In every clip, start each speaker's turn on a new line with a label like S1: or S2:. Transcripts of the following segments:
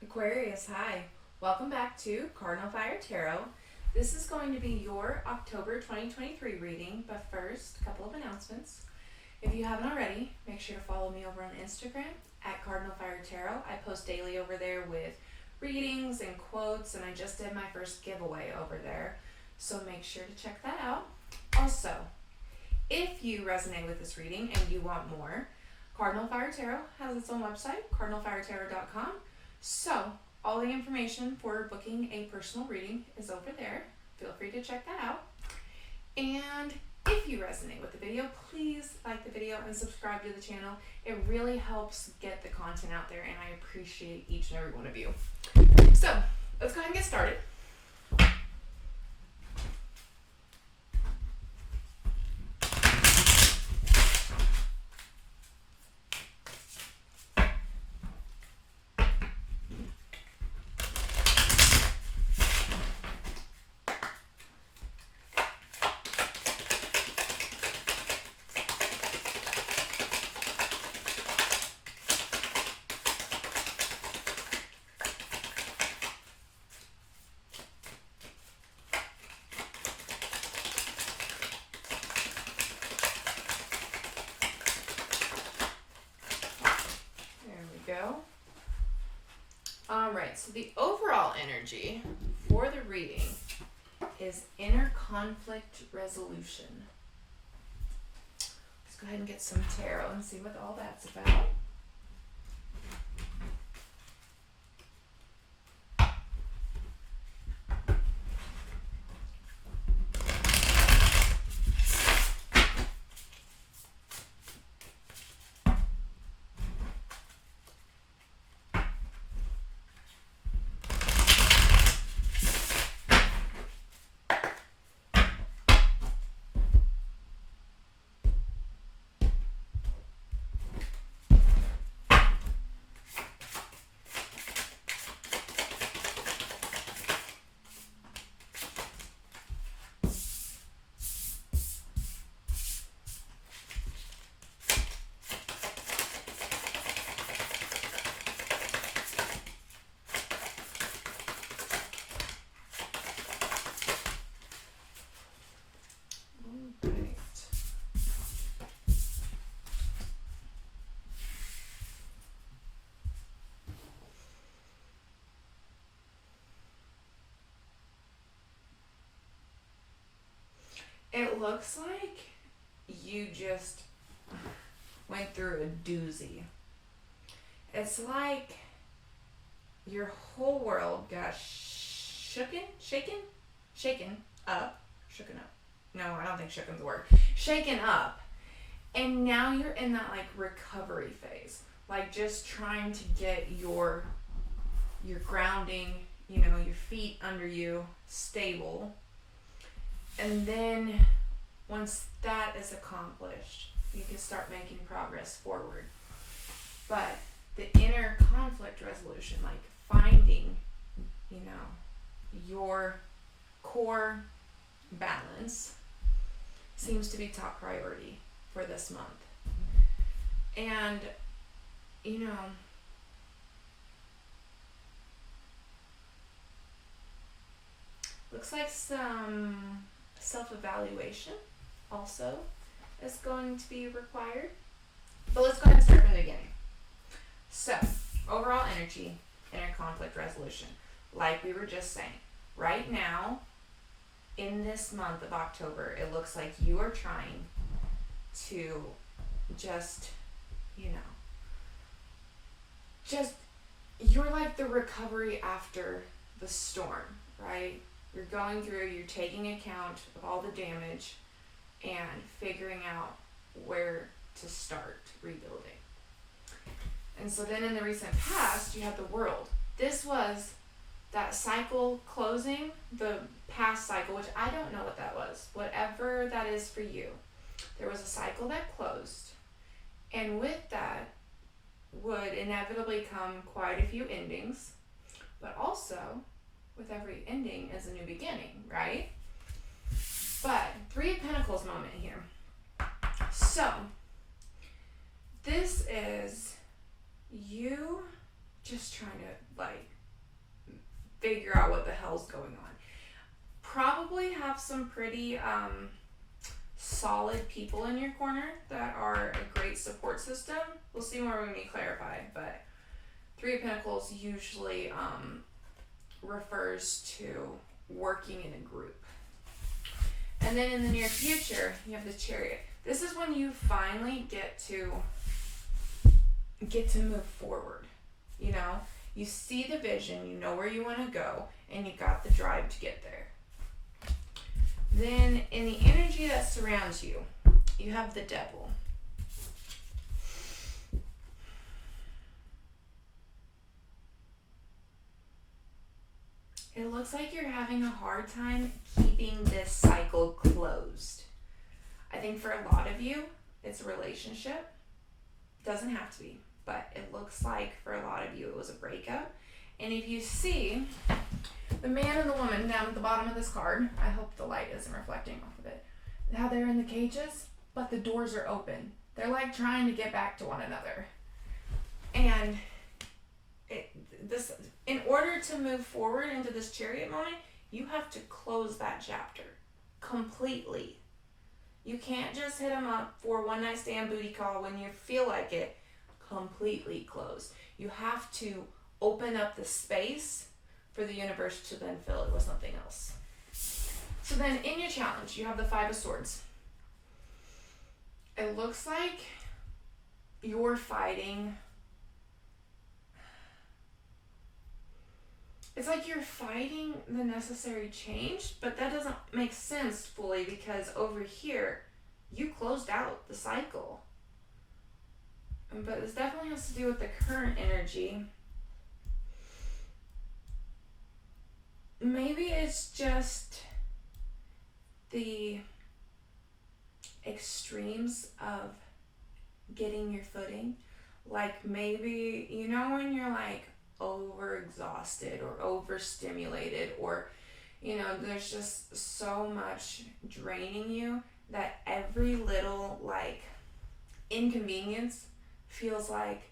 S1: Aquarius, hi. Welcome back to Cardinal Fire Tarot. This is going to be your October 2023 reading, but first, a couple of announcements. If you haven't already, make sure to follow me over on Instagram at Cardinal Fire Tarot. I post daily over there with readings and quotes, and I just did my first giveaway over there, so make sure to check that out. Also, if you resonate with this reading and you want more, Cardinal Fire Tarot has its own website, cardinalfiretarot.com. So, all the information for booking a personal reading is over there. Feel free to check that out. And if you resonate with the video, please like the video and subscribe to the channel. It really helps get the content out there, and I appreciate each and every one of you. So, let's go ahead and get started. Go. All right, so the overall energy for the reading is inner conflict resolution. Let's go ahead and get some tarot and see what all that's about. It looks like you just went through a doozy. It's like your whole world got shaken up. No, I don't think shooken's the word. Shaken up. And now you're in that like recovery phase. Like just trying to get your grounding, your feet under you stable. And then once that is accomplished, you can start making progress forward. But the inner conflict resolution, like finding, your core balance, seems to be top priority for this month. And, looks like some self-evaluation also is going to be required. But let's go ahead and start from the beginning. So, overall energy, inner conflict resolution. Like we were just saying, right now, in this month of October, it looks like you are trying to just, you're like the recovery after the storm, right? You're going through, you're taking account of all the damage and figuring out where to start rebuilding. And so then in the recent past, you had the world. This was that cycle closing, the past cycle, which I don't know what that was. Whatever that is for you. There was a cycle that closed. And with that would inevitably come quite a few endings. But also, with every ending is a new beginning, right? But Three of Pentacles moment here. So, this is you just trying to, like, figure out what the hell's going on. Probably have some pretty solid people in your corner that are a great support system. We'll see more when we clarify, but Three of Pentacles usually refers to working in a group. And then in the near future, you have the Chariot. This is when you finally get to move forward. You know, you see the vision, you know where you want to go, and you got the drive to get there. Then in the energy that surrounds you, you have the Devil. It looks like you're having a hard time keeping this cycle closed. I think for a lot of you, it's a relationship. Doesn't have to be, but it looks like for a lot of you, it was a breakup. And if you see the man and the woman down at the bottom of this card, I hope the light isn't reflecting off of it, how they're in the cages, but the doors are open. They're like trying to get back to one another. And in order to move forward into this Chariot moment, you have to close that chapter completely. You can't just hit them up for one night stand booty call when you feel like it. Completely close. You have to open up the space for the universe to then fill it with something else. So then in your challenge, you have the Five of Swords. It looks like you're fighting. It's like you're fighting the necessary change, but that doesn't make sense fully because over here, you closed out the cycle. But this definitely has to do with the current energy. Maybe it's just the extremes of getting your footing. Like maybe, you know, when you're like overexhausted or overstimulated, or you know, there's just so much draining you that every little like inconvenience feels like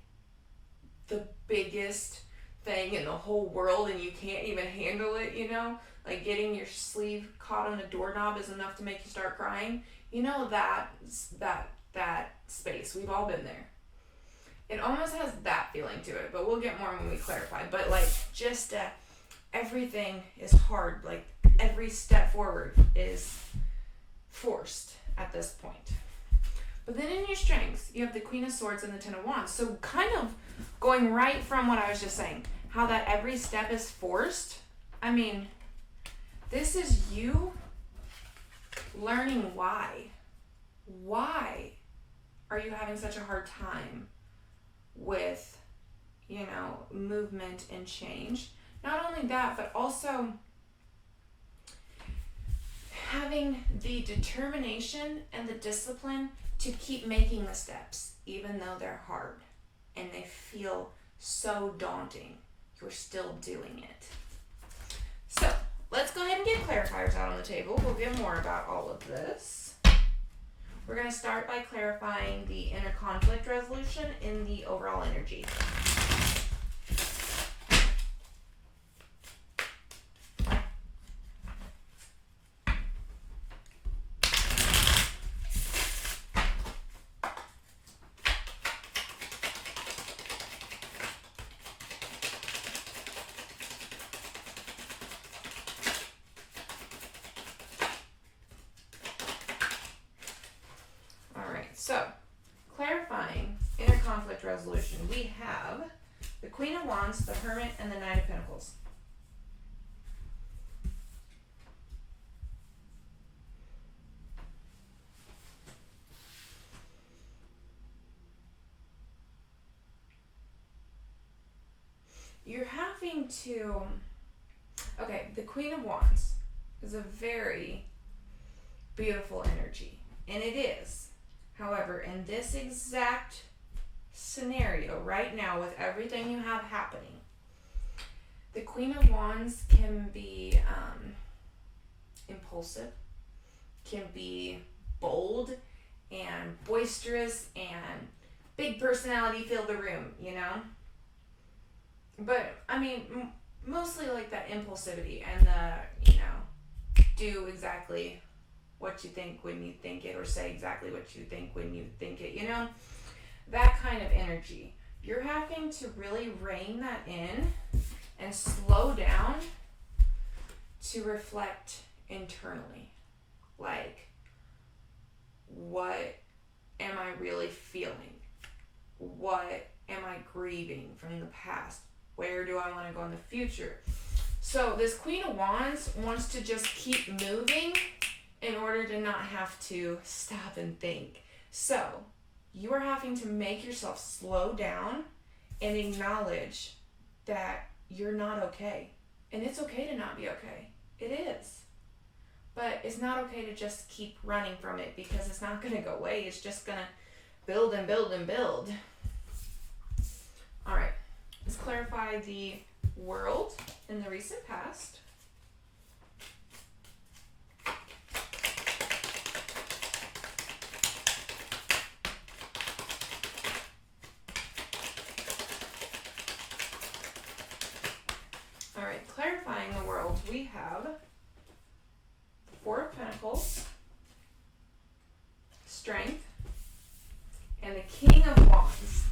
S1: the biggest thing in the whole world and you can't even handle it, you know? Like getting your sleeve caught on a doorknob is enough to make you start crying. You know, that space. We've all been there. It almost has that feeling to it, but we'll get more when we clarify. But like just everything is hard. Like every step forward is forced at this point. But then in your strengths, you have the Queen of Swords and the Ten of Wands. So kind of going right from what I was just saying, how that every step is forced. I mean, this is you learning why. Why are you having such a hard time with, you know, movement and change? Not only that, but also having the determination and the discipline to keep making the steps, even though they're hard and they feel so daunting. You're still doing it. So let's go ahead and get clarifiers out on the table. We'll get more about all of this. We're going to start by clarifying the inner conflict resolution in the overall energy. So, clarifying inner conflict resolution, we have the Queen of Wands, the Hermit, and the Knight of Pentacles. You're having to, okay, the Queen of Wands is a very beautiful energy, and it is. However, in this exact scenario right now with everything you have happening, the Queen of Wands can be impulsive, can be bold and boisterous and big personality fill the room, you know? But, I mean, mostly like that impulsivity and the, do exactly what you think when you think it, or say exactly what you think when you think it, that kind of energy. You're having to really rein that in and slow down to reflect internally. Like, what am I really feeling? What am I grieving from the past? Where do I want to go in the future? So this Queen of Wands wants to just keep moving in order to not have to stop and think. So you are having to make yourself slow down and acknowledge that you're not okay. And it's okay to not be okay. It is. But it's not okay to just keep running from it, because it's not going to go away. It's just going to build and build and build. All right. Let's clarify the world in the recent past. All right, clarifying the world, we have Four of Pentacles, Strength, and the King of Wands.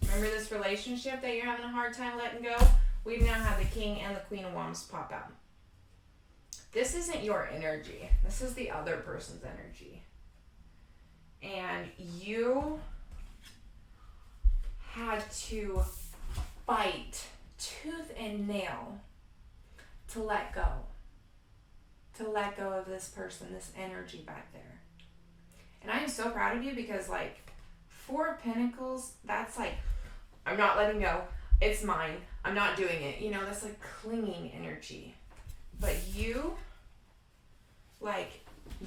S1: Remember this relationship that you're having a hard time letting go? We've now had the King and the Queen of Wands pop out. This isn't your energy. This is the other person's energy. And you had to fight tooth and nail to let go. To let go of this person, this energy back there. And I am so proud of you, because like Four of Pentacles, that's like, I'm not letting go. It's mine. I'm not doing it. That's like clinging energy. But you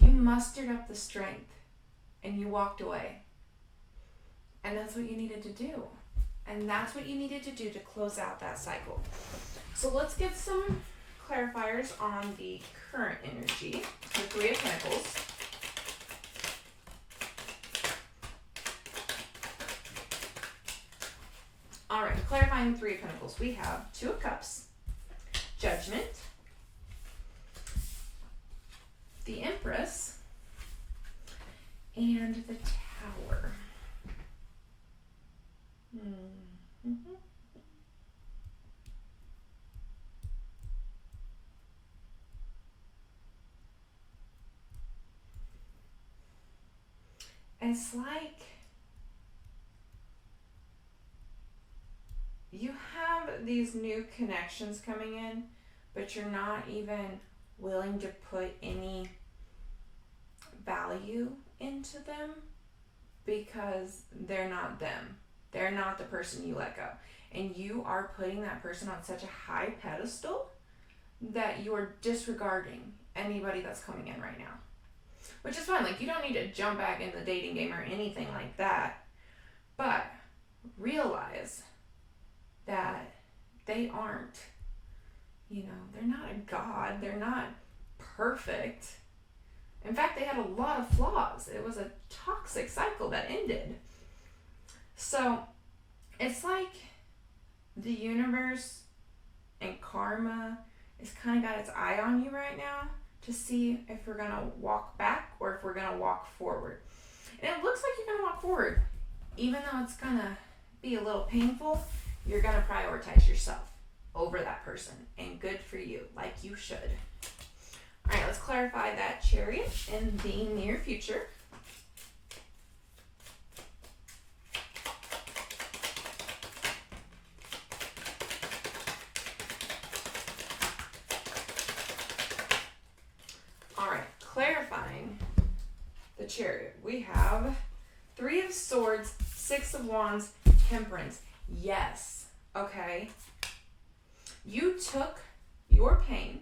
S1: mustered up the strength and you walked away. And that's what you needed to do. And that's what you needed to do to close out that cycle. So let's get some clarifiers on the current energy, the Three of Pentacles. All right, clarifying the Three of Pentacles, we have Two of Cups, Judgment, the Empress, and the Tower. It's like you have these new connections coming in, but you're not even willing to put any value into them, because they're not them. They're not the person you let go. And you are putting that person on such a high pedestal that you're disregarding anybody that's coming in right now. Which is fine. Like, you don't need to jump back in the dating game or anything like that. But realize that they aren't, they're not a god. They're not perfect. In fact, they had a lot of flaws. It was a toxic cycle that ended. So it's like the universe and karma has kind of got its eye on you right now to see if we're going to walk back or if we're going to walk forward. And it looks like you're going to walk forward. Even though it's going to be a little painful, you're going to prioritize yourself over that person. And good for you, like you should. All right, let's clarify that Chariot in the near future. All right, clarifying the Chariot. We have Three of Swords, Six of Wands, Temperance. Yes, okay. You took your pain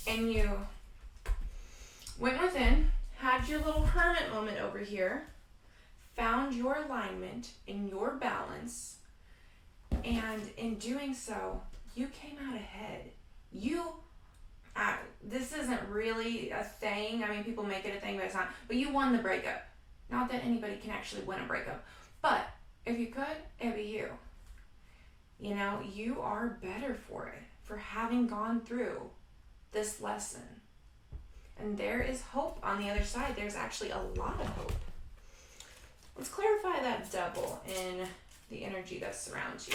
S1: and you went within, had your little hermit moment over here, found your alignment and your balance, and in doing so, you came out ahead. This isn't really a thing. I mean, people make it a thing, but it's not. But you won the breakup. Not that anybody can actually win a breakup. But if you could, it'd be you. You know, you are better for it, for having gone through this lesson. And there is hope on the other side. There's actually a lot of hope. Let's clarify that Devil in the energy that surrounds you.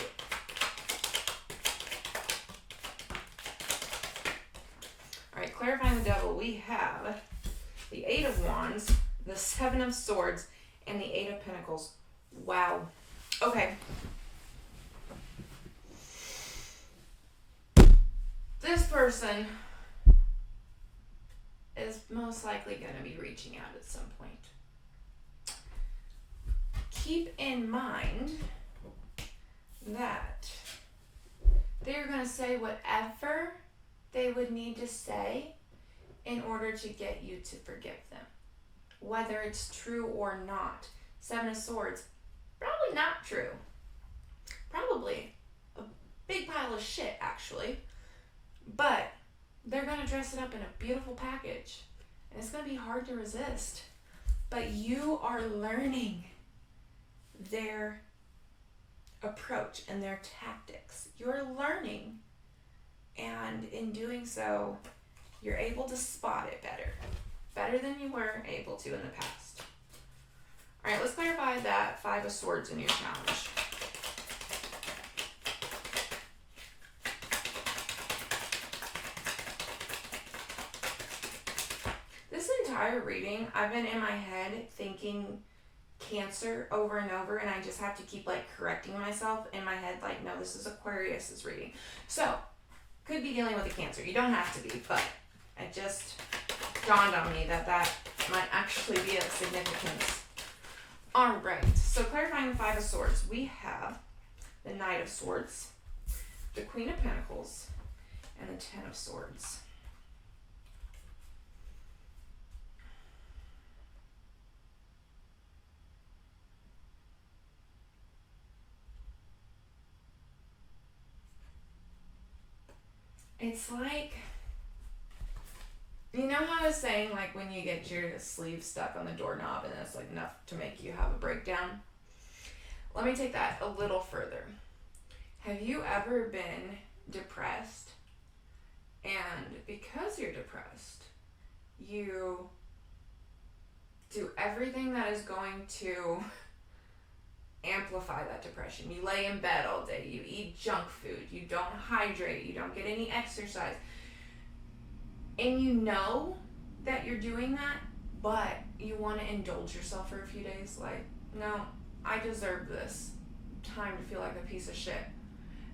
S1: All right, clarifying the Devil, we have the Eight of Wands, the Seven of Swords, and the Eight of Pentacles. Wow. Okay. This person is most likely going to be reaching out at some point. Keep in mind that they're going to say whatever they would need to say in order to get you to forgive them. Whether it's true or not. Seven of Swords, probably not true. Probably a big pile of shit, actually. But they're going to dress it up in a beautiful package. And it's going to be hard to resist. But you are learning their approach and their tactics. You're learning. And in doing so, you're able to spot it better. Better than you were able to in the past. All right, let's clarify that Five of Swords in your challenge. This entire reading, I've been in my head thinking Cancer over and over, and I just have to keep like correcting myself in my head, like, no, this is Aquarius's reading. So, could be dealing with a Cancer. You don't have to be, but it just dawned on me that that might actually be of significance. All right, so clarifying the Five of Swords, we have the Knight of Swords, the Queen of Pentacles, and the Ten of Swords. It's like, you know how I was saying, like, when you get your sleeve stuck on the doorknob and it's like enough to make you have a breakdown? Let me take that a little further. Have you ever been depressed, and because you're depressed, you do everything that is going to amplify that depression? You lay in bed all day, you eat junk food, you don't hydrate, you don't get any exercise, and you know that you're doing that, but you want to indulge yourself for a few days. Like, no, I deserve this time to feel like a piece of shit.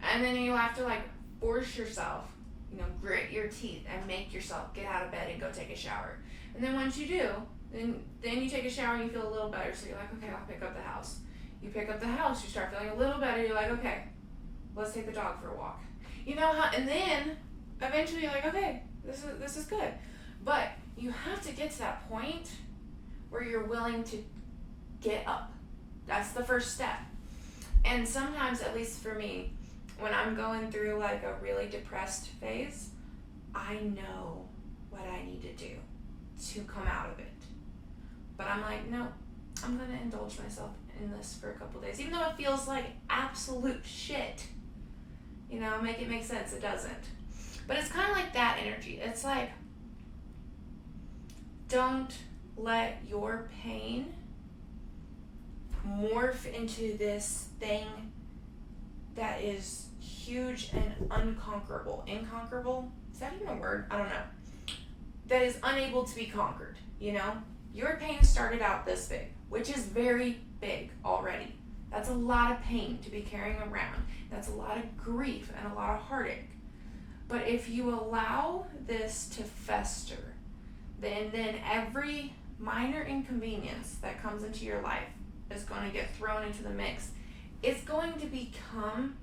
S1: And then you have to like force yourself, you know, grit your teeth and make yourself get out of bed and go take a shower. And then once you do, then you take a shower and you feel a little better, so you're like, okay, I'll pick up the house. You pick up the house, you start feeling a little better, you're like, okay, let's take the dog for a walk. You know how, and then eventually you're like, okay, this is good. But you have to get to that point where you're willing to get up. That's the first step. And sometimes, at least for me, when I'm going through like a really depressed phase, I know what I need to do to come out of it. But I'm like, no, I'm going to indulge myself in this for a couple days, even though it feels like absolute shit. You know, make it make sense. It doesn't. But it's kind of like that energy. It's like, don't let your pain morph into this thing that is huge and unconquerable. Inconquerable? Is that even a word? I don't know. That is unable to be conquered, you know? Your pain started out this big, which is very big already. That's a lot of pain to be carrying around. That's a lot of grief and a lot of heartache. But if you allow this to fester, then every minor inconvenience that comes into your life is going to get thrown into the mix. It's going to become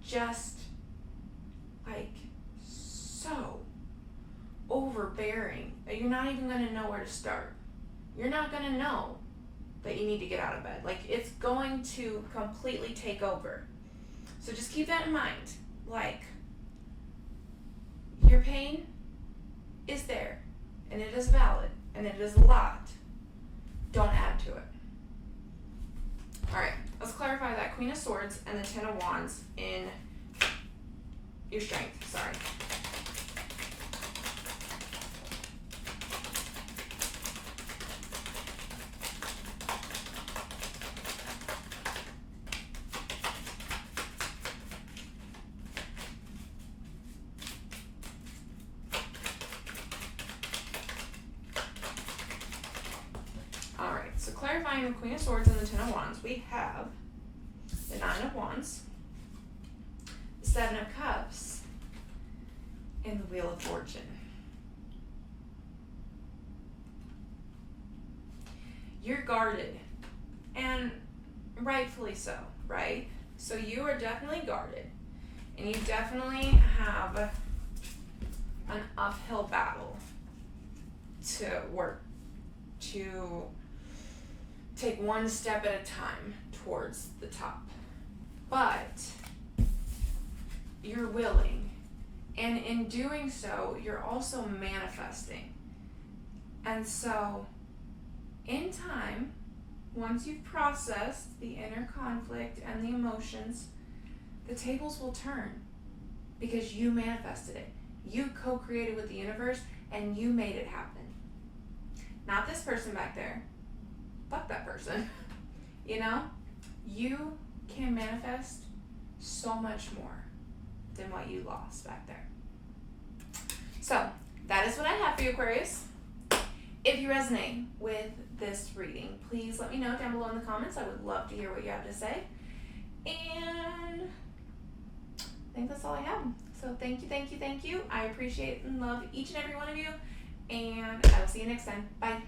S1: just like so overbearing that you're not even going to know where to start. You're not going to know that you need to get out of bed. Like, it's going to completely take over. So just keep that in mind. Like, your pain is there, and it is valid, and it is a lot. Don't add to it. All right, let's clarify that Queen Queen of Swords and the Ten of Wands in your strength, sorry. Alright, so clarifying the Queen of Swords and the Ten of Wands, we have the Nine of Wands, the Seven of Cups, and the Wheel of Fortune. You're guarded, and rightfully so, right? So you are definitely guarded, and you definitely have an uphill battle to work, to take one step at a time towards the top. But you're willing, and in doing so, you're also manifesting. And so, in time, once you've processed the inner conflict and the emotions, the tables will turn because you manifested it. You co-created with the universe and you made it happen. Not this person back there. Fuck that person. You know? You can manifest so much more than what you lost back there. So, that is what I have for you, Aquarius. If you resonate with this reading, please let me know down below in the comments. I would love to hear what you have to say. And I think that's all I have. So thank you, thank you, thank you. I appreciate and love each and every one of you. And I will see you next time. Bye.